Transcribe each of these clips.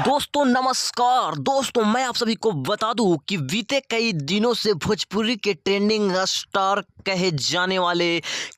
दोस्तों नमस्कार। दोस्तों मैं आप सभी को बता दूं कि बीते कई दिनों से भोजपुरी के ट्रेंडिंग स्टार कहे जाने वाले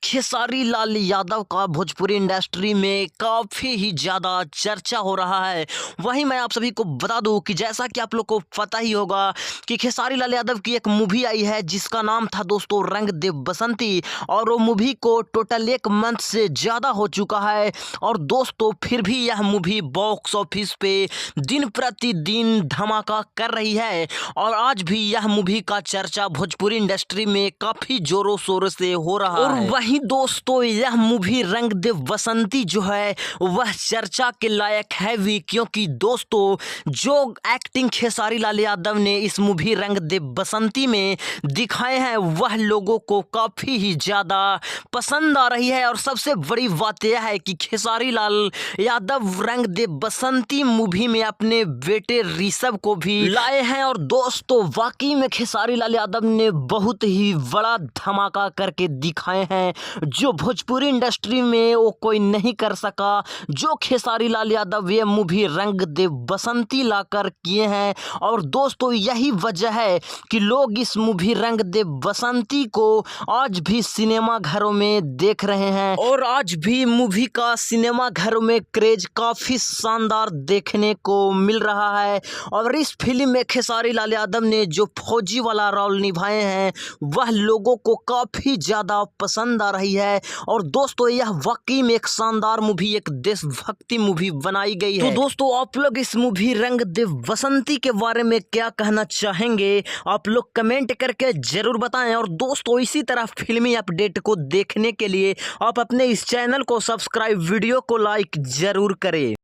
खेसारी लाल यादव का भोजपुरी इंडस्ट्री में काफ़ी ही ज़्यादा चर्चा हो रहा है। वहीं मैं आप सभी को बता दूं कि जैसा कि आप लोग को पता ही होगा कि खेसारी लाल यादव की एक मूवी आई है जिसका नाम था दोस्तों रंग दे बसंती, और वो मूवी को टोटल 1 मंथ से ज़्यादा हो चुका है। और दोस्तों फिर भी यह मूवी बॉक्स ऑफिस पे दिन प्रतिदिन धमाका कर रही है, और आज भी यह मूवी का चर्चा भोजपुरी इंडस्ट्री में काफ़ी जोरों शोरों से हो रहा है। और वहीं दोस्तों यह मूवी रंग दे बसंती जो है वह चर्चा के लायक है भी, क्योंकि दोस्तों जो एक्टिंग खेसारी लाल यादव ने इस मूवी रंग दे बसंती में दिखाए हैं वह लोगों को काफ़ी ही ज़्यादा पसंद आ रही है। और सबसे बड़ी बात यह है कि खेसारी लाल यादव रंग दे बसंती मूवी में अपने बेटे ऋषभ को भी लाए हैं। और दोस्तों वाकई में खेसारी लाल यादव ने बहुत ही बड़ा धमाका करके दिखाए हैं, जो भोजपुरी इंडस्ट्री में वो कोई नहीं कर सका। जो खेसारी लाल यादव ये मूवी रंग दे बसंती लाकर किए हैं, और दोस्तों यही वजह है कि लोग इस मूवी रंग दे बसंती को आज भी सिनेमा घरों में देख रहे हैं, और आज भी मूवी का सिनेमा घरों में क्रेज काफी शानदार देखने को मिल रहा है। और इस फिल्म में खेसारी लाल यादव ने जो फौजी वाला रोल निभाए हैं वह लोगों को काफी ज्यादा पसंद आ रही है। और दोस्तों यह वाकई में एक शानदार मूवी, एक देशभक्ति मूवी बनाई गई है। तो दोस्तों आप लोग इस मूवी रंग दे बसंती के बारे में क्या कहना चाहेंगे, आप लोग कमेंट करके जरूर बताएं। और दोस्तों इसी तरह फिल्मी अपडेट को देखने के लिए आप अपने इस चैनल को सब्सक्राइब, वीडियो को लाइक जरूर करें।